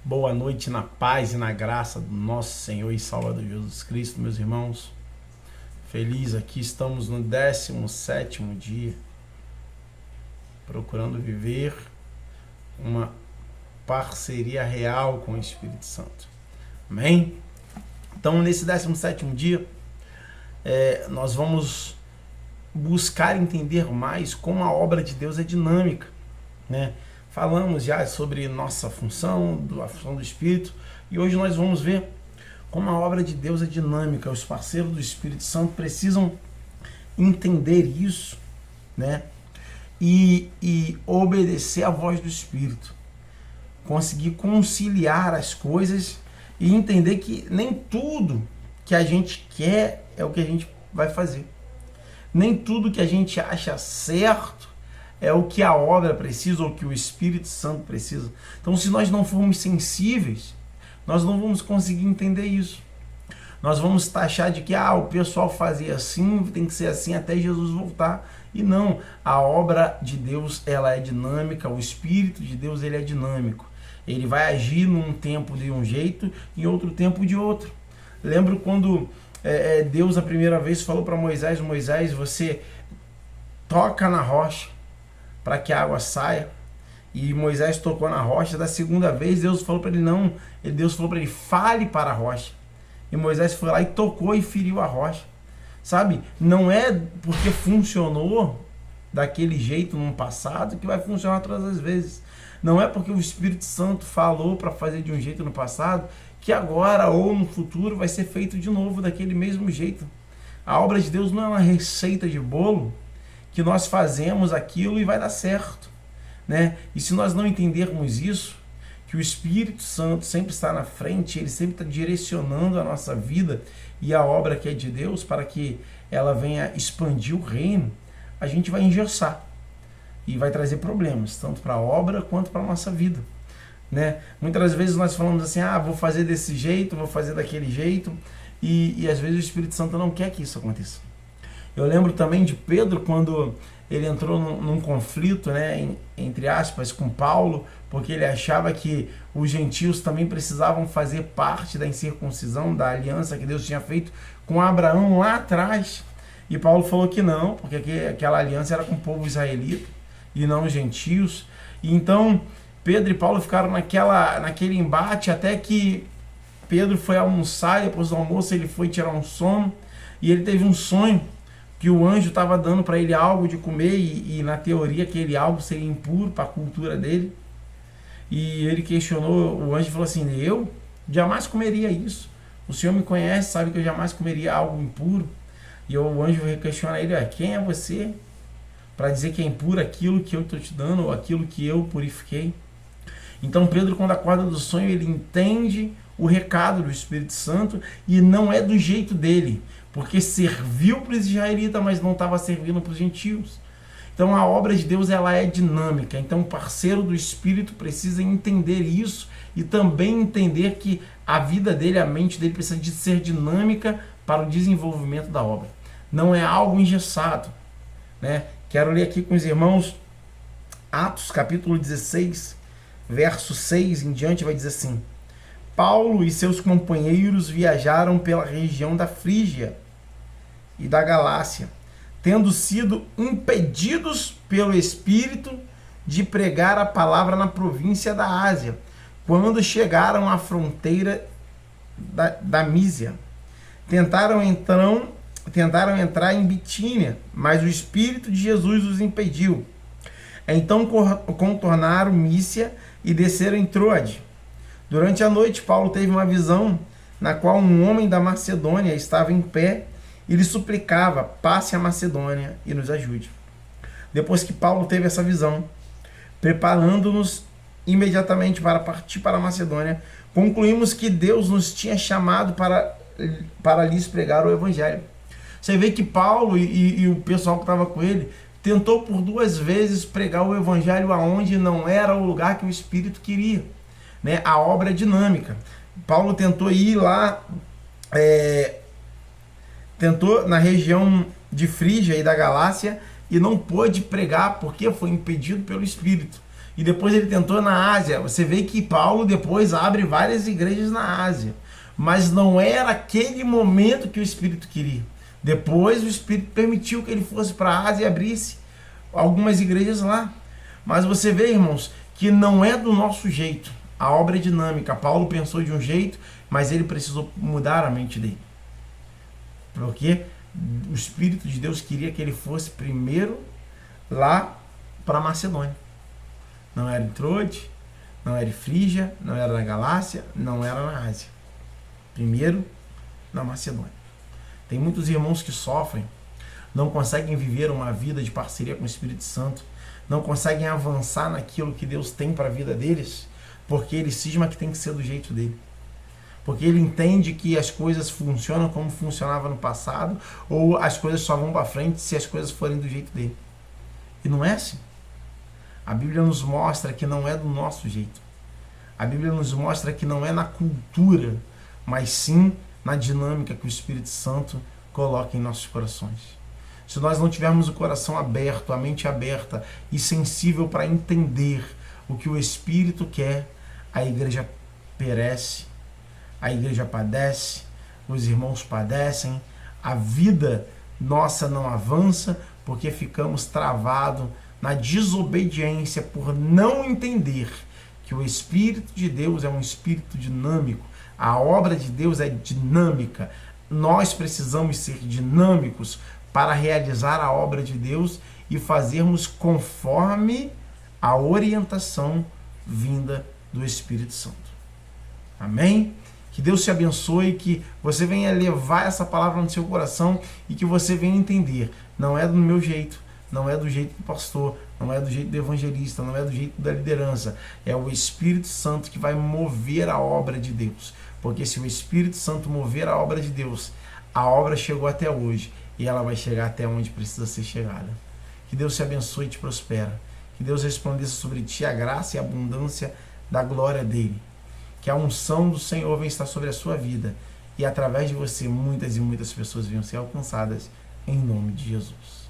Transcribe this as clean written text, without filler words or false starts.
Boa noite na paz e na graça do nosso Senhor e Salvador Jesus Cristo, meus irmãos. Feliz aqui, estamos no 17º dia, procurando viver uma parceria real com o Espírito Santo. Amém? Então, nesse 17º dia, nós vamos buscar entender mais como a obra de Deus é dinâmica, né? Falamos já sobre nossa função, a função do Espírito, e hoje nós vamos ver como a obra de Deus é dinâmica. Os parceiros do Espírito Santo precisam entender isso, né? E obedecer à voz do Espírito, conseguir conciliar as coisas e entender que nem tudo que a gente quer é o que a gente vai fazer. Nem tudo que a gente acha certo é o que a obra precisa ou que o Espírito Santo precisa. Então, se nós não formos sensíveis, nós não vamos conseguir entender isso. Nós vamos taxar de que o pessoal fazia assim, tem que ser assim até Jesus voltar. E não, a obra de Deus, ela é dinâmica, o Espírito de Deus, ele é dinâmico. Ele vai agir num tempo de um jeito e em outro tempo de outro. Lembro quando Deus a primeira vez falou para Moisés: Moisés, você toca na rocha para que a água saia. E Moisés tocou na rocha. Da segunda vez, Deus falou para ele não. Deus falou para ele: fale para a rocha. E Moisés foi lá e tocou e feriu a rocha. Sabe? Não é porque funcionou daquele jeito no passado que vai funcionar todas as vezes. Não é porque o Espírito Santo falou para fazer de um jeito no passado que agora ou no futuro vai ser feito de novo daquele mesmo jeito. A obra de Deus não é uma receita de bolo que nós fazemos aquilo e vai dar certo, né? E se nós não entendermos isso, que o Espírito Santo sempre está na frente, ele sempre está direcionando a nossa vida e a obra que é de Deus para que ela venha expandir o reino, a gente vai engessar e vai trazer problemas, tanto para a obra quanto para a nossa vida, né? Muitas vezes nós falamos assim: vou fazer desse jeito, vou fazer daquele jeito, e às vezes o Espírito Santo não quer que isso aconteça. Eu lembro também de Pedro, quando ele entrou num conflito, né, entre aspas, com Paulo, porque ele achava que os gentios também precisavam fazer parte da incircuncisão, da aliança que Deus tinha feito com Abraão lá atrás. E Paulo falou que não, porque aquela aliança era com o povo israelita e não os gentios. E então Pedro e Paulo ficaram naquele embate, até que Pedro foi almoçar, e depois do almoço ele foi tirar um sono, e ele teve um sonho que o anjo estava dando para ele algo de comer, e na teoria aquele algo seria impuro para a cultura dele. E ele questionou, o anjo falou assim: eu jamais comeria isso, o Senhor me conhece, sabe que eu jamais comeria algo impuro. E o anjo questiona ele: quem é você para dizer que é impuro aquilo que eu estou te dando, ou aquilo que eu purifiquei? Então Pedro, quando acorda do sonho, ele entende o recado do Espírito Santo, e não é do jeito dele, porque serviu para os israelitas, mas não estava servindo para os gentios. Então a obra de Deus, ela é dinâmica. Então o parceiro do Espírito precisa entender isso e também entender que a vida dele, a mente dele precisa de ser dinâmica para o desenvolvimento da obra. Não é algo engessado, né? Quero ler aqui com os irmãos Atos capítulo 16, verso 6 em diante, vai dizer assim: Paulo e seus companheiros viajaram pela região da Frígia e da Galácia, tendo sido impedidos pelo Espírito de pregar a palavra na província da Ásia, quando chegaram à fronteira da Mísia. Tentaram entrar em Bitínia, mas o Espírito de Jesus os impediu. Então contornaram Mísia e desceram em Troade. Durante a noite, Paulo teve uma visão na qual um homem da Macedônia estava em pé e lhe suplicava: passe a Macedônia e nos ajude. Depois que Paulo teve essa visão, preparando-nos imediatamente para partir para a Macedônia, concluímos que Deus nos tinha chamado para lhes pregar o Evangelho. Você vê que Paulo e o pessoal que estava com ele tentou por 2 vezes pregar o Evangelho aonde não era o lugar que o Espírito queria, né? A obra é dinâmica. Paulo tentou ir lá, tentou na região de Frígia e da Galácia, e não pôde pregar porque foi impedido pelo Espírito. e depois ele tentou na Ásia. Você vê que Paulo depois abre várias igrejas na Ásia, mas não era aquele momento que o Espírito queria. Depois o Espírito permitiu que ele fosse para a Ásia e abrisse algumas igrejas lá. Mas você vê, irmãos, que não é do nosso jeito. A obra é dinâmica. Paulo pensou de um jeito, mas ele precisou mudar a mente dele. Porque o Espírito de Deus queria que ele fosse primeiro lá para Macedônia. Não era em Troade, não era em Frígia, não era na Galácia, não era na Ásia. Primeiro na Macedônia. Tem muitos irmãos que sofrem, não conseguem viver uma vida de parceria com o Espírito Santo, não conseguem avançar naquilo que Deus tem para a vida deles, porque ele cisma que tem que ser do jeito dele. Porque ele entende que as coisas funcionam como funcionava no passado, ou as coisas só vão para frente se as coisas forem do jeito dele. E não é assim. A Bíblia nos mostra que não é do nosso jeito. A Bíblia nos mostra que não é na cultura, mas sim na dinâmica que o Espírito Santo coloca em nossos corações. Se nós não tivermos o coração aberto, a mente aberta e sensível para entender o que o Espírito quer, a igreja perece, a igreja padece, os irmãos padecem, a vida nossa não avança porque ficamos travados na desobediência por não entender que o Espírito de Deus é um Espírito dinâmico. A obra de Deus é dinâmica. Nós precisamos ser dinâmicos para realizar a obra de Deus e fazermos conforme a orientação vinda do Espírito Santo. Amém? Que Deus te abençoe, que você venha levar essa palavra no seu coração e que você venha entender. Não é do meu jeito, não é do jeito do pastor, não é do jeito do evangelista, não é do jeito da liderança. É o Espírito Santo que vai mover a obra de Deus. Porque se o Espírito Santo mover a obra de Deus, a obra chegou até hoje e ela vai chegar até onde precisa ser chegada. Que Deus te abençoe e te prospera. Que Deus resplandeça sobre ti a graça e a abundância da glória dele. Que a unção do Senhor venha estar sobre a sua vida e através de você muitas e muitas pessoas venham ser alcançadas em nome de Jesus.